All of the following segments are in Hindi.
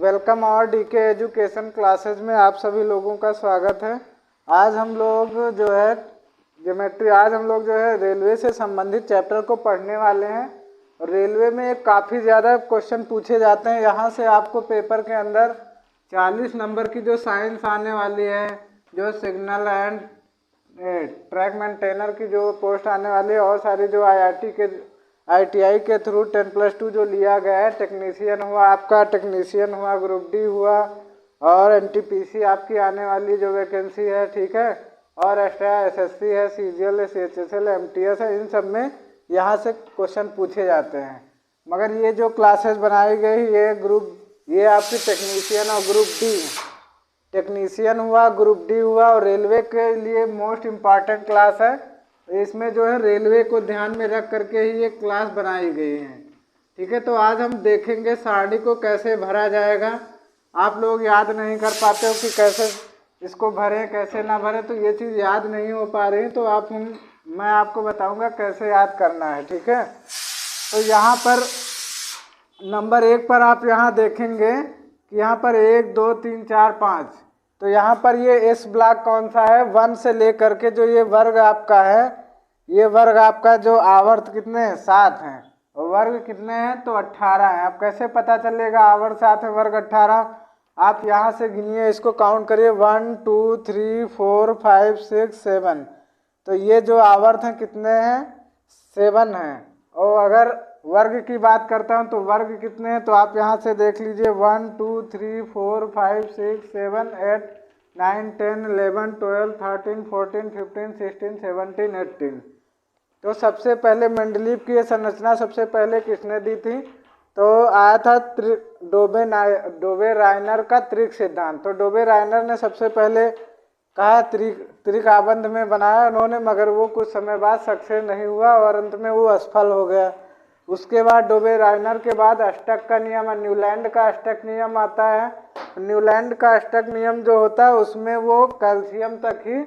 वेलकम और डीके एजुकेशन क्लासेज में आप सभी लोगों का स्वागत है। आज हम लोग जो है रेलवे से संबंधित चैप्टर को पढ़ने वाले हैं। रेलवे में काफ़ी ज़्यादा क्वेश्चन पूछे जाते हैं। यहाँ से आपको पेपर के अंदर 40 नंबर की जो साइंस आने वाली है, जो सिग्नल एंड ट्रैक मेंटेनर की जो पोस्ट आने वाली है, और सारी जो ITI के थ्रू 10+2 जो लिया गया है, टेक्नीशियन हुआ आपका, टेक्नीशियन हुआ, ग्रुप डी हुआ, और NTPC आपकी आने वाली जो वैकेंसी है, ठीक है, और एक्स्ट्रा SSC है, CGL है, CHSL MTS है, इन सब में यहाँ से क्वेश्चन पूछे जाते हैं। मगर ये जो क्लासेस बनाई गई, ये आपकी टेक्नीशियन और ग्रुप डी, टेक्नीशियन हुआ, ग्रुप डी हुआ, और रेलवे के लिए मोस्ट इम्पॉर्टेंट क्लास है। इसमें जो है रेलवे को ध्यान में रख करके ही ये क्लास बनाई गई है, ठीक है। तो आज हम देखेंगे सारणी को कैसे भरा जाएगा। आप लोग याद नहीं कर पाते हो कि कैसे इसको भरें कैसे ना भरें, तो ये चीज़ याद नहीं हो पा रही, तो मैं आपको बताऊंगा कैसे याद करना है, ठीक है। तो यहाँ पर नंबर 1 पर आप यहाँ देखेंगे कि यहाँ पर 1 2 3 4 5, तो यहाँ पर ये एस ब्लॉक कौन सा है, 1 से लेकर के जो ये वर्ग आपका है, ये वर्ग आपका जो आवर्त कितने हैं, 7 हैं, और वर्ग कितने हैं, तो 18 है। अब कैसे पता चलेगा आवर्त 7 है वर्ग 18? आप यहाँ से गिनिए, इसको काउंट करिए, 1 2 3 4 5 6 7, तो ये जो आवर्त हैं कितने हैं, 7 हैं। और अगर वर्ग की बात करता हूँ तो वर्ग कितने हैं, तो आप यहाँ से देख लीजिए, 1 2 3 4 5 6 7 8 9 10 11 12 13 14 15 16 17 18। तो सबसे पहले मेंडलीव की ये संरचना सबसे पहले किसने दी थी, तो आया था डोबे रायनर का त्रिक सिद्धांत। तो डोबे रायनर ने सबसे पहले कहा त्रिक आबंध में बनाया उन्होंने, मगर वो कुछ समय बाद सक्सेस नहीं हुआ और अंत में वो असफल हो गया। उसके बाद डोबे रायनर के बाद अष्टक का नियम, न्यूलैंड का अष्टक नियम आता है। न्यूलैंड का अष्टक नियम जो होता है उसमें वो कैल्शियम तक ही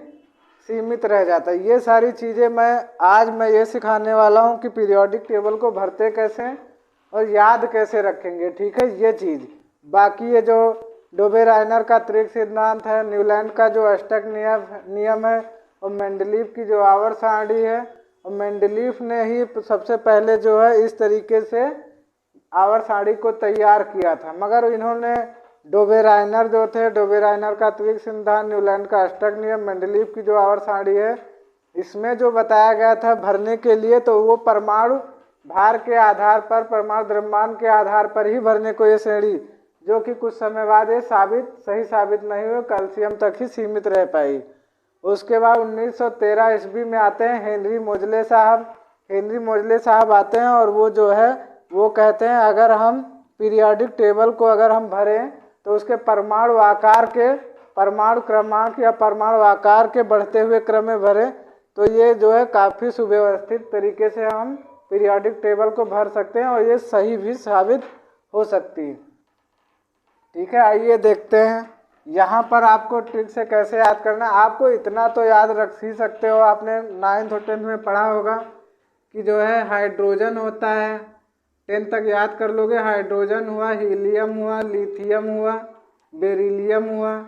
सीमित रह जाता है। ये सारी चीज़ें आज मैं ये सिखाने वाला हूँ कि पीरियोडिक टेबल को भरते कैसे और याद कैसे रखेंगे, ठीक है, ये चीज़। बाकी ये जो डोबे रायनर का त्रिक सिद्धांत है, न्यूलैंड का जो अष्टक नियम है, और मेंडलीव की जो आवर्त सारणी है, और मेंडलीव ने ही सबसे पहले जो है इस तरीके से आवर्त सारणी को तैयार किया था। मगर इन्होंने डोबे रायनर जो थे, डोबे रायनर का त्रिक सिद्धांत, न्यूलैंड का अष्टक नियम, मेंडलीव की जो आवर्त सारणी है, इसमें जो बताया गया था भरने के लिए, तो वो परमाणु भार के आधार पर, परमाणु द्रव्यमान के आधार पर ही भरने को ये श्रेणी, जो कि कुछ समय बाद ये सही साबित नहीं हुई, कैल्शियम तक ही सीमित रह पाई। उसके बाद 1913 ईस्वी में आते हैं हेनरी मोजले साहब आते हैं, और वो जो है वो कहते हैं अगर हम पीरियोडिक टेबल को अगर हम भरें तो उसके परमाणु क्रमांक या परमाणु आकार के बढ़ते हुए क्रम में भरें, तो ये जो है काफ़ी सुव्यवस्थित तरीके से हम पीरियोडिक टेबल को भर सकते हैं, और ये सही भी साबित हो सकती है, ठीक है। आइए देखते हैं यहाँ पर आपको ट्रिक से कैसे याद करना है। आपको इतना तो याद रख ही सकते हो, आपने 9th और 10th में पढ़ा होगा कि जो है हाइड्रोजन होता है, 10th तक याद कर लोगे। हाइड्रोजन हुआ, हीलियम हुआ, लिथियम हुआ, बेरिलियम हुआ,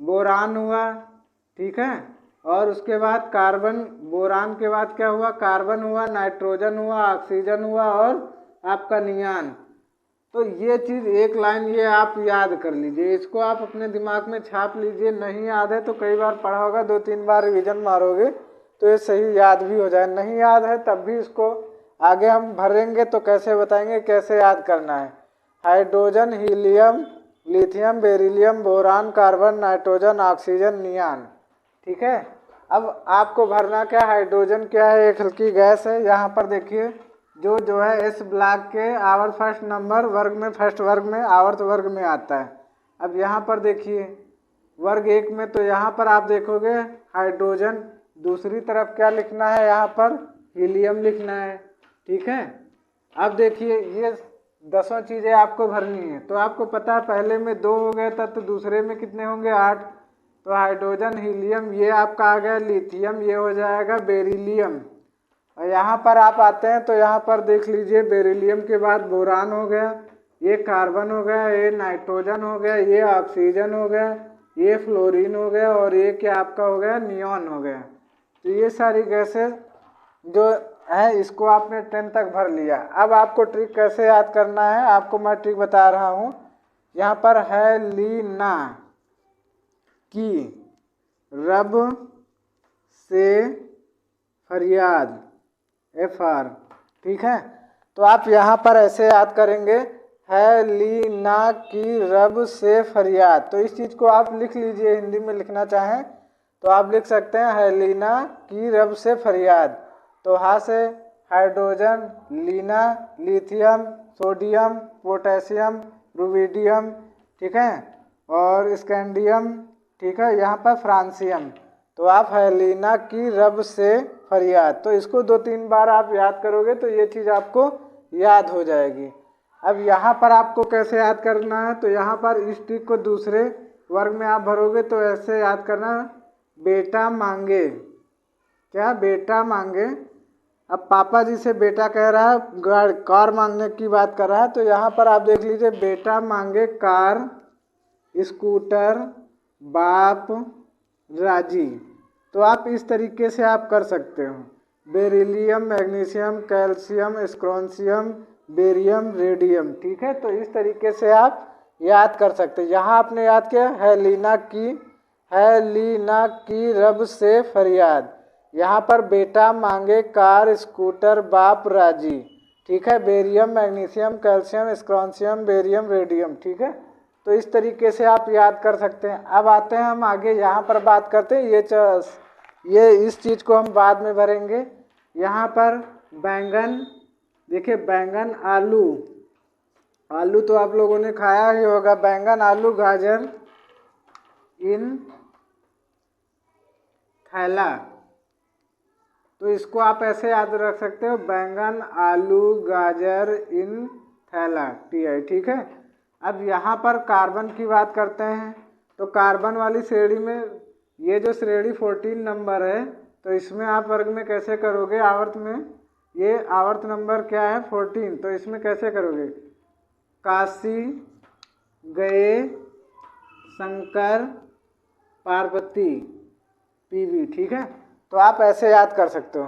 बोरान हुआ, ठीक है, और उसके बाद कार्बन, बोरान के बाद क्या हुआ, कार्बन हुआ, नाइट्रोजन हुआ, ऑक्सीजन हुआ, और आपका नियान। तो ये चीज़ एक लाइन ये आप याद कर लीजिए, इसको आप अपने दिमाग में छाप लीजिए। नहीं याद है तो कई बार पढ़ा होगा, 2-3 बार रिवीजन मारोगे तो ये सही याद भी हो जाए। नहीं याद है तब भी इसको आगे हम भरेंगे तो कैसे बताएंगे कैसे याद करना है। Hydrogen, helium, lithium, beryllium, boron, carbon, nitrogen, oxygen, neon, ठीक है। अब आपको भरना क्या, हाइड्रोजन क्या है, एक हल्की गैस है। यहाँ पर देखिए जो है एस ब्लॉक के आवर्त फर्स्ट नंबर वर्ग में, फर्स्ट वर्ग में, आवर्त वर्ग में आता है। अब यहाँ पर देखिए वर्ग 1 में, तो यहाँ पर आप देखोगे हाइड्रोजन, दूसरी तरफ क्या लिखना है, यहाँ पर हीलियम लिखना है, ठीक है। अब देखिए ये 10 चीज़ें आपको भरनी है, तो आपको पता है पहले में 2 हो गए था, तो दूसरे में कितने होंगे, 8। तो हाइड्रोजन, हीलियम ये आपका आ गया, लिथियम ये हो जाएगा, बेरिलियम। और यहाँ पर आप आते हैं तो यहाँ पर देख लीजिए बेरिलियम के बाद बोरान हो गया, ये कार्बन हो गया, ये नाइट्रोजन हो गया, ये ऑक्सीजन हो गया, ये फ्लोरीन हो गया और ये क्या आपका हो गया, नियॉन हो गया। तो ये सारी गैसेस जो है इसको आपने 10 तक भर लिया। अब आपको ट्रिक कैसे याद करना है, आपको मैं ट्रिक बता रहा हूँ। यहाँ पर है लीना की रब से फरियाद, FR, ठीक है। तो आप यहाँ पर ऐसे याद करेंगे, है लीना की रब से फरियाद। तो इस चीज़ को आप लिख लीजिए, हिंदी में लिखना चाहें तो आप लिख सकते हैं, है लीना की रब से फरियाद। तो हा से हाइड्रोजन, लीना, लिथियम, सोडियम, पोटेशियम, रुबिडियम, ठीक है, और स्कैंडियम, ठीक है, यहाँ पर फ्रांसियम। तो आप है लीना की रब से फरियाद, तो इसको 2-3 बार आप याद करोगे तो ये चीज़ आपको याद हो जाएगी। अब यहाँ पर आपको कैसे याद करना है, तो यहाँ पर इस ट्रिक को दूसरे वर्ग में आप भरोगे तो ऐसे याद करना, बेटा मांगे, क्या बेटा मांगे। अब पापा जी से बेटा कह रहा है, कार मांगने की बात कर रहा है, तो यहाँ पर आप देख लीजिए, बेटा मांगे कार, स्कूटर, बाप राजी। तो आप इस तरीके से आप कर सकते हो, beryllium, magnesium, calcium, strontium, barium, radium, ठीक है। तो इस तरीके से आप याद कर सकते हैं। यहाँ आपने याद किया, है लीना की रब से फरियाद। यहाँ पर बेटा मांगे कार, स्कूटर, बाप राजी, ठीक है, barium, magnesium, calcium, strontium, barium, radium, ठीक है। तो इस तरीके से आप याद कर सकते हैं। अब आते हैं हम आगे, यहाँ पर बात करते हैं, ये इस चीज़ को हम बाद में भरेंगे। यहाँ पर बैंगन, देखिए बैंगन, आलू तो आप लोगों ने खाया ही होगा, बैंगन, आलू, गाजर इन थैला। तो इसको आप ऐसे याद रख सकते हो, बैंगन, आलू, गाजर इन थैला, TI, ठीक है। अब यहाँ पर कार्बन की बात करते हैं, तो कार्बन वाली श्रेणी में ये जो श्रेणी 14 नंबर है, तो इसमें आप वर्ग में कैसे करोगे, आवर्त में, ये आवर्त नंबर क्या है 14, तो इसमें कैसे करोगे, काशी गए शंकर पार्वती PV, ठीक है। तो आप ऐसे याद कर सकते हो,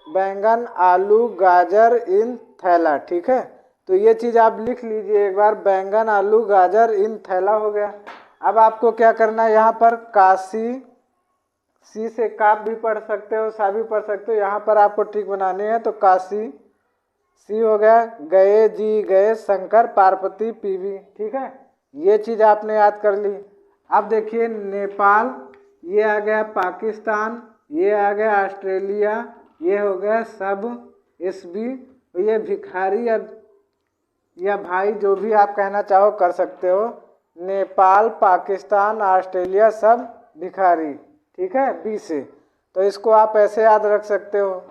बैंगन, आलू, गाजर इन थैला, ठीक है। तो ये चीज़ आप लिख लीजिए एक बार, बैंगन, आलू, गाजर इन थैला हो गया। अब आपको क्या करना है, यहाँ पर काशी, सी से काप भी पढ़ सकते हो, सा भी पढ़ सकते हो, यहाँ पर आपको ट्रिक बनानी है। तो काशी, सी हो गया, गए, जी गए, शंकर पार्वती PV, ठीक है। ये चीज़ आपने याद कर ली। अब देखिए नेपाल, ये आ गया पाकिस्तान, ये आ गया ऑस्ट्रेलिया, ये हो गया सब SB। ये भिखारी या भाई जो भी आप कहना चाहो कर सकते हो, नेपाल, पाकिस्तान, ऑस्ट्रेलिया सब भिखारी, ठीक है, B से। तो इसको आप ऐसे याद रख सकते हो।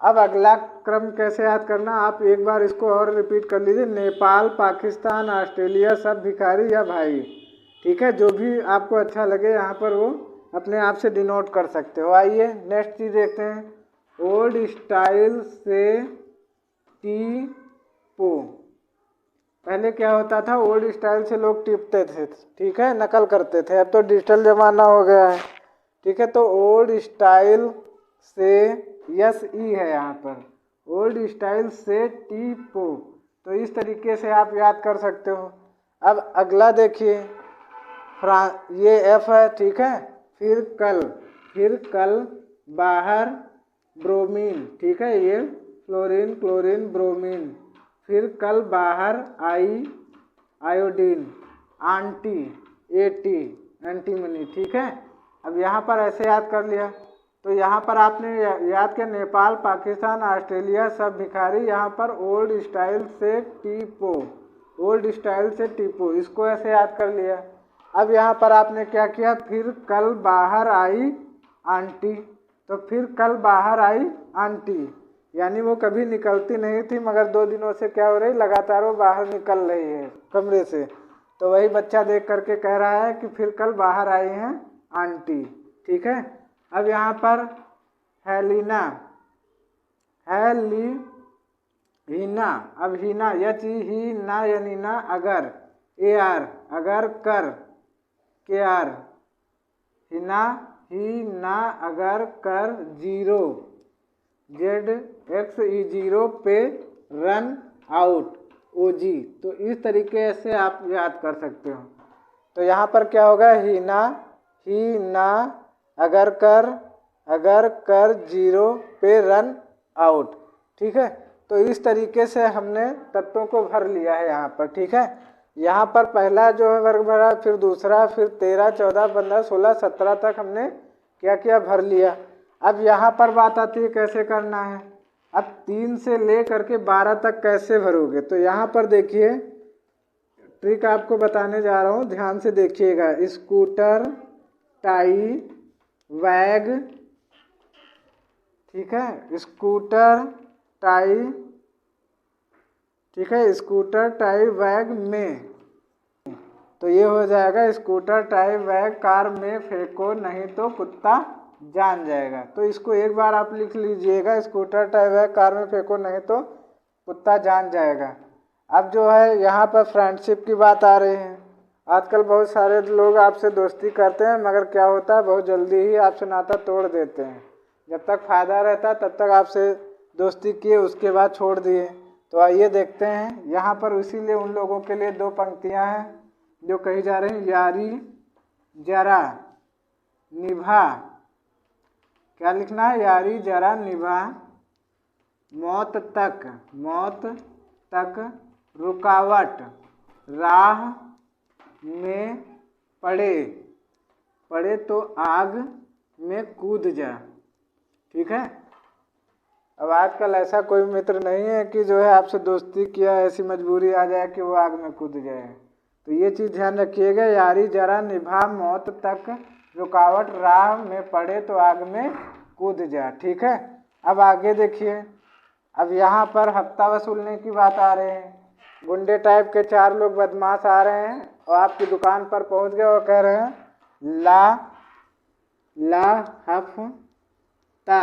अब अगला क्रम कैसे याद करना, आप एक बार इसको और रिपीट कर लीजिए, नेपाल, पाकिस्तान, ऑस्ट्रेलिया सब भिखारी या भाई, ठीक है। जो भी आपको अच्छा लगे यहाँ पर वो अपने आप से डिनोट कर सकते हो। आइए नेक्स्ट चीज़ देखते हैं, ओल्ड स्टाइल से टीपो। पहले क्या होता था, ओल्ड स्टाइल से लोग टिपते थे, ठीक है, नकल करते थे। अब तो डिजिटल ज़माना हो गया है, ठीक है। तो ओल्ड स्टाइल से, SE है यहाँ पर, ओल्ड स्टाइल से टीपो। तो इस तरीके से आप याद कर सकते हो। अब अगला देखिए, ये F है, ठीक है। फिर कल बाहर ब्रोमीन, ठीक है, ये फ्लोरीन, क्लोरीन, ब्रोमीन। फिर कल बाहर आयोडीन, आंटी, एंटीमनी, ठीक है। अब यहाँ पर ऐसे याद कर लिया। तो यहाँ पर आपने याद किया, नेपाल, पाकिस्तान, ऑस्ट्रेलिया सब भिखारी, यहाँ पर ओल्ड स्टाइल से टीपो, ओल्ड स्टाइल से टीपो, इसको ऐसे याद कर लिया। अब यहाँ पर आपने क्या किया, फिर कल बाहर आई आंटी। तो फिर कल बाहर आई आंटी, यानी वो कभी निकलती नहीं थी, मगर 2 दिनों से क्या हो रही, लगातार वो बाहर निकल रही है कमरे से। तो वही बच्चा देख करके कह रहा है कि फिर कल बाहर आई हैं आंटी, ठीक है। अब यहाँ पर हेलिना, हीना, अब हीना यच ही ना यानी ना अगर, ए आर अगर कर, के आर हिना ही ना अगर कर zero, Z x E zero पे रन आउट ओ जी। तो इस तरीके से आप याद कर सकते हो। तो यहाँ पर क्या होगा, ही ना अगर कर जीरो पे रन आउट। ठीक है, तो इस तरीके से हमने तत्वों को भर लिया है यहाँ पर। ठीक है, यहाँ पर पहला जो है वर्ग भरा, फिर दूसरा, फिर 13, 14, 15, 16, 17 तक हमने क्या किया, भर लिया। अब यहाँ पर बात आती है कैसे करना है। अब 3 से ले करके 12 तक कैसे भरोगे। तो यहाँ पर देखिए ट्रिक आपको बताने जा रहा हूँ, ध्यान से देखिएगा। स्कूटर, टाई, वैग, ठीक है, स्कूटर, टाई, ठीक है, स्कूटर, टाई, वैग में। तो ये हो जाएगा स्कूटर, टाई, वैग कार में फेंको नहीं तो कुत्ता जान जाएगा। तो इसको एक बार आप लिख लीजिएगा, स्कूटर, टाई, वैग कार में फेंको नहीं तो कुत्ता जान जाएगा। अब जो है यहाँ पर फ्रेंडशिप की बात आ रही है। आजकल बहुत सारे लोग आपसे दोस्ती करते हैं, मगर क्या होता है बहुत जल्दी ही आपसे नाता तोड़ देते हैं। जब तक फ़ायदा रहता है तब तक आपसे दोस्ती किए, उसके बाद छोड़ दिए। तो आइए देखते हैं यहाँ पर, इसीलिए उन लोगों के लिए 2 पंक्तियाँ हैं जो कही जा रही हैं। यारी जरा निभा, क्या लिखना है, यारी जरा निभा, मौत तक रुकावट राह में पड़े तो आग में कूद जा। ठीक है, अब आजकल ऐसा कोई मित्र नहीं है कि जो है आपसे दोस्ती किया ऐसी मजबूरी आ जाए कि वो आग में कूद जाए। तो ये चीज़ ध्यान रखिएगा, यारी जरा निभा, मौत तक रुकावट राह में पड़े तो आग में कूद जा। ठीक है, अब आगे देखिए। अब यहाँ पर हफ्ता वसूलने की बात आ रही है। गुंडे टाइप के 4 लोग बदमाश आ रहे हैं और आपकी दुकान पर पहुँच गए और कह रहे हैं ला हफ्ता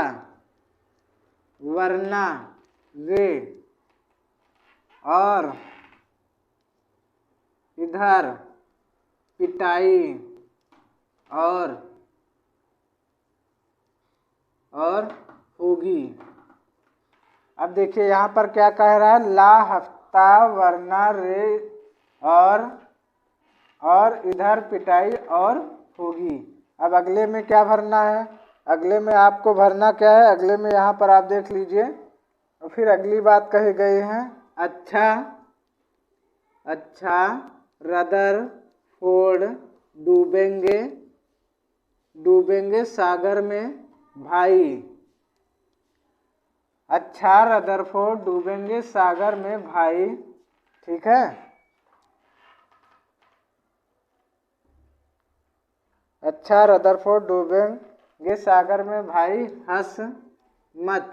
वरना रे, और इधर पिटाई और होगी। अब देखिए यहाँ पर क्या कह रहा है, ला हफ्ता वरना रे, और इधर पिटाई और होगी। अब अगले में क्या भरना है, अगले में आपको भरना क्या है, अगले में यहाँ पर आप देख लीजिए। और फिर अगली बात कही गई है, अच्छा रदरफोर्ड डूबेंगे सागर में भाई। अच्छा रदरफोर्ड डूबेंगे सागर में भाई। ठीक है, अच्छा रदरफोर्ड डूबेंगे सागर में भाई, हंस मत।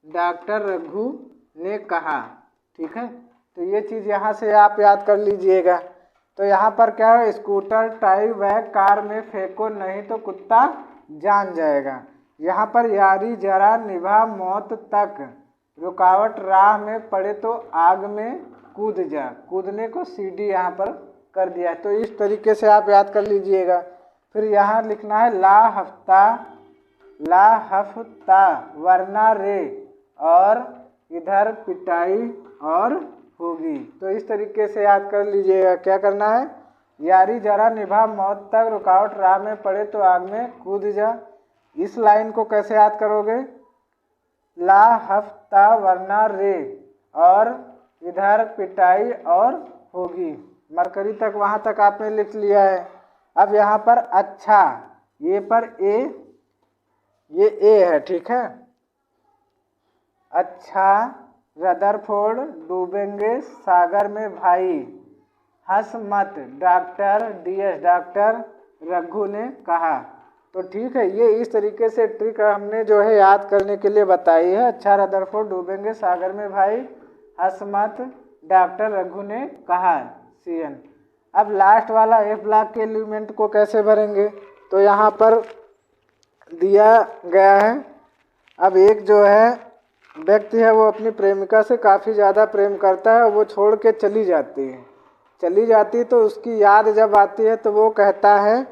डॉक्टर रघु ने कहा। ठीक है, तो ये चीज़ यहाँ से आप याद कर लीजिएगा। तो यहाँ पर क्या है, स्कूटर, टाई, वैग कार में फेंको नहीं तो कुत्ता जान जाएगा। यहाँ पर यारी जरा निभा, मौत तक रुकावट राह में पड़े तो आग में कूद जा। कूदने को सीडी यहाँ पर कर दिया। तो इस तरीके से आप याद कर लीजिएगा। फिर यहाँ लिखना है ला हफ्ता वरना रे, और इधर पिटाई और होगी। तो इस तरीके से याद कर लीजिएगा। क्या करना है, यारी जरा निभा, मौत तक रुकावट राह में पड़े तो आग में कूद जा। इस लाइन को कैसे याद करोगे, ला हफ्ता वरना रे, और इधर पिटाई और होगी। मरकरी तक वहाँ तक आपने लिख लिया है। अब यहाँ पर अच्छा, ये पर ये ए है। ठीक है, अच्छा रदरफोर्ड डूबेंगे सागर में भाई, हंस मत डॉक्टर रघु ने कहा। तो ठीक है, ये इस तरीके से ट्रिक हमने जो है याद करने के लिए बताई है। अच्छा रदरफोर्ड डूबेंगे सागर में भाई, हंस मत डॉक्टर रघु ने कहा, CN। अब लास्ट वाला F ब्लॉक के एलिमेंट को कैसे भरेंगे, तो यहाँ पर दिया गया है अब एक जो है व्यक्ति है वो अपनी प्रेमिका से काफ़ी ज़्यादा प्रेम करता है और वो छोड़ के चली जाती है तो उसकी याद जब आती है तो वो कहता है,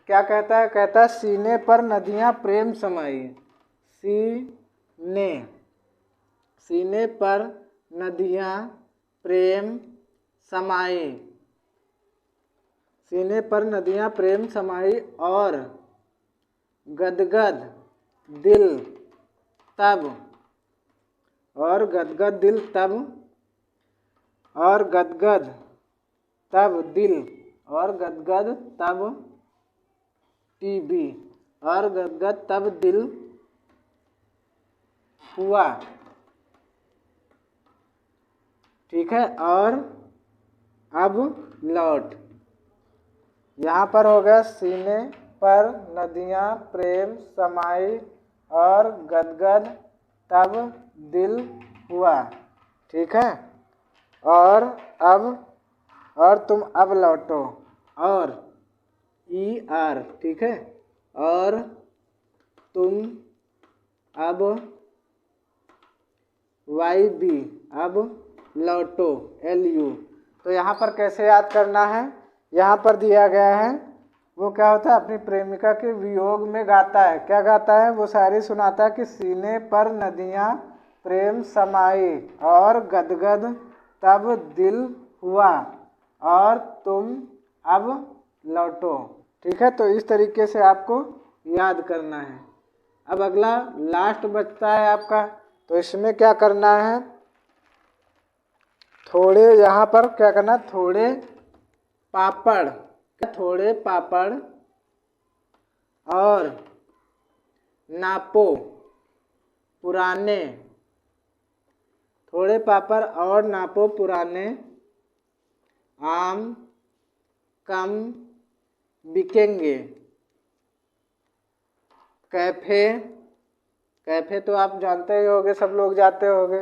क्या कहता है? कहता है सीने पर नदियाँ प्रेम समाई। सीने पर नदियाँ प्रेम समाई, सीने पर नदियाँ प्रेम समाई और गदगद दिल तब, और गदगद दिल तब, और गदगद तब दिल, और गदगद तब टीबी, और गदगद तब दिल हुआ। ठीक है, और अब लौट। यहाँ पर हो गया सीने पर नदियाँ प्रेम समाई और गदगद तब दिल हुआ। ठीक है, और तुम अब लौटो, और ER। ठीक है, और तुम अब YB, अब लौटो, LU। तो यहाँ पर कैसे याद करना है? यहाँ पर दिया गया है, वो क्या होता है अपनी प्रेमिका के वियोग में गाता है। क्या गाता है? वो शायरी सुनाता है कि सीने पर नदियाँ प्रेम समाई और गदगद तब दिल हुआ और तुम अब लौटो। ठीक है, तो इस तरीके से आपको याद करना है। अब अगला लास्ट बचता है आपका, तो इसमें क्या करना है? थोड़े, यहाँ पर क्या करना? थोड़े पापड़ और नापो पुराने, थोड़े पापड़ और नापो पुराने आम कम बिकेंगे। कैफे तो आप जानते ही होंगे, सब लोग जाते होंगे।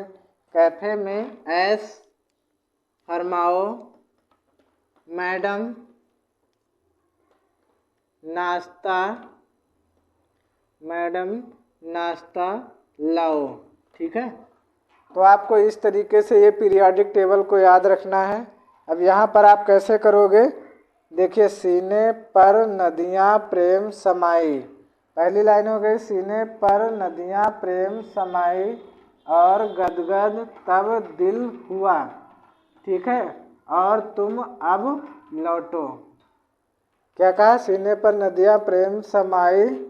कैफे में ऐश फरमाओ मैडम, नाश्ता लाओ। ठीक है, तो आपको इस तरीके से ये पीरियोडिक टेबल को याद रखना है। अब यहाँ पर आप कैसे करोगे? देखिए, सीने पर नदियाँ प्रेम समाई, पहली लाइन हो गई सीने पर नदियाँ प्रेम समाई और गदगद तब दिल हुआ। ठीक है, और तुम अब लौटो। क्या कहा? सीने पर नदियाँ प्रेम समाई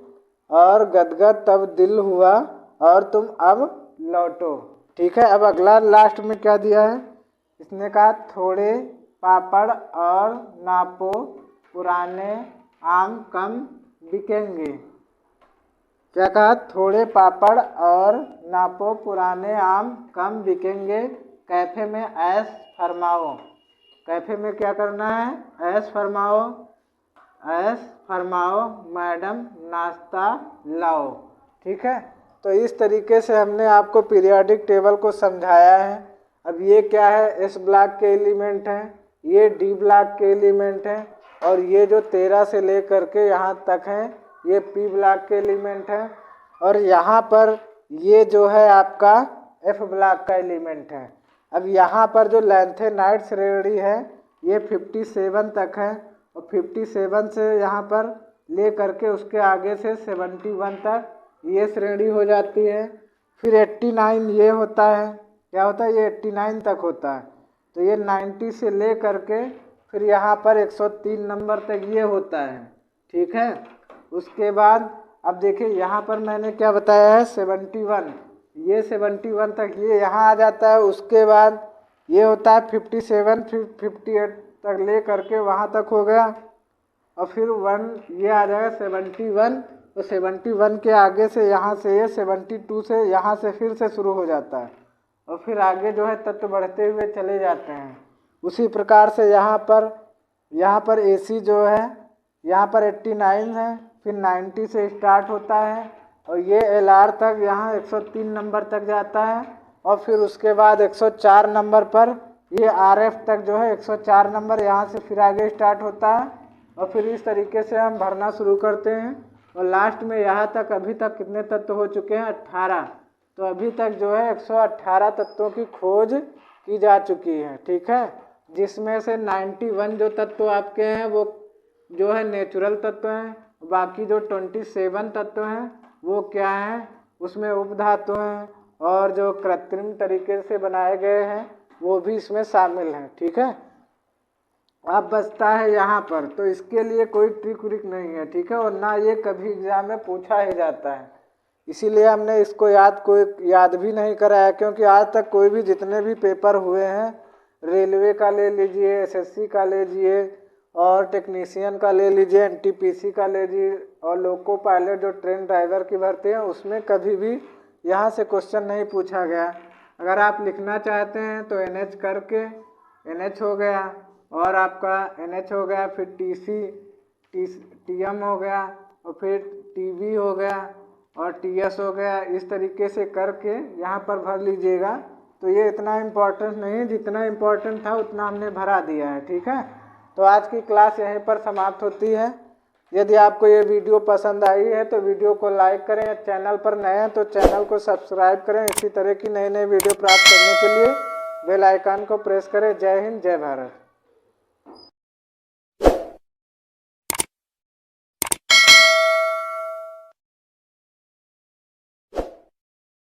और गदगद तब दिल हुआ और तुम अब लौटो। ठीक है, अब अगला लास्ट में क्या दिया है? इसने कहा थोड़े पापड़ और नापो पुराने आम कम बिकेंगे। क्या कहा? थोड़े पापड़ और नापो पुराने आम कम बिकेंगे। कैफे में ऐश फरमाओ, कैफे में क्या करना है? ऐश फरमाओ मैडम, नाश्ता लाओ। ठीक है, तो इस तरीके से हमने आपको पीरियोडिक टेबल को समझाया है। अब ये क्या है? एस ब्लॉक के एलिमेंट हैं, ये डी ब्लॉक के एलिमेंट हैं, और ये जो 13 से लेकर के यहाँ तक हैं ये पी ब्लॉक के एलिमेंट हैं, और यहाँ पर ये जो है आपका एफ ब्लॉक का एलिमेंट है। अब यहाँ पर जो लैंथेनाइड श्रेणी है ये 57 तक है, और 57 से यहाँ पर ले करके उसके आगे से 71 तक ये श्रेणी हो जाती है। फिर 89 ये होता है, क्या होता है? ये 89 तक होता है। तो ये 90 से ले करके फिर यहाँ पर 103 नंबर तक ये होता है। ठीक है, उसके बाद अब देखिए यहाँ पर मैंने क्या बताया है? 71, ये 71 तक ये यहाँ आ जाता है। उसके बाद ये होता है 57, फिर 58 तक ले करके वहाँ तक हो गया, और फिर 1 ये आ जाएगा 71। तो 71 के आगे से यहाँ से ये 72 से यहाँ से फिर से शुरू हो जाता है, और फिर आगे जो है तत्व बढ़ते हुए चले जाते हैं। उसी प्रकार से यहाँ पर AC जो है यहाँ पर 89 है, फिर 90 से स्टार्ट होता है, और ये LR तक यहाँ 103 नंबर तक जाता है, और फिर उसके बाद 104 नंबर पर ये RF तक जो है 104 नंबर यहाँ से फिर आगे स्टार्ट होता है, और फिर इस तरीके से हम भरना शुरू करते हैं। और लास्ट में यहाँ तक अभी तक कितने तत्व हो चुके हैं? 18। तो अभी तक जो है 118 तत्वों की खोज की जा चुकी है, ठीक है, जिसमें से 91 जो तत्व आपके हैं वो जो है नेचुरल तत्व हैं, बाकी जो 27 तत्व हैं वो क्या हैं? उसमें उपधातु हैं, और जो कृत्रिम तरीके से बनाए गए हैं वो भी इसमें शामिल हैं, ठीक है। अब बचता है यहाँ पर, तो इसके लिए कोई ट्रिक व्रिक नहीं है, ठीक है, और ना ये कभी एग्जाम में पूछा ही जाता है, इसीलिए हमने इसको याद भी नहीं कराया, क्योंकि आज तक कोई भी जितने भी पेपर हुए हैं, रेलवे का ले लीजिए, एसएससी का ले लीजिए, और टेक्नीशियन का ले लीजिए, एनटीपीसी का ले लीजिए, और लोको पायलट जो ट्रेन ड्राइवर की भर्ती है उसमें कभी भी यहाँ से क्वेश्चन नहीं पूछा गया। अगर आप लिखना चाहते हैं तो NH करके, NH हो गया, और आपका NH हो गया, फिर TM हो गया, और फिर TB हो गया, और TS हो गया, इस तरीके से करके यहाँ पर भर लीजिएगा। तो ये इतना इम्पोर्टेंट नहीं, जितना इम्पोर्टेंट था उतना हमने भरा दिया है, ठीक है। तो आज की क्लास यहीं पर समाप्त होती है। यदि आपको ये वीडियो पसंद आई है तो वीडियो को लाइक करें, चैनल पर नए हैं तो चैनल को सब्सक्राइब करें। इसी तरह की नई नई वीडियो प्राप्त करने के लिए बेल आइकन को प्रेस करें। जय हिंद, जय भारत।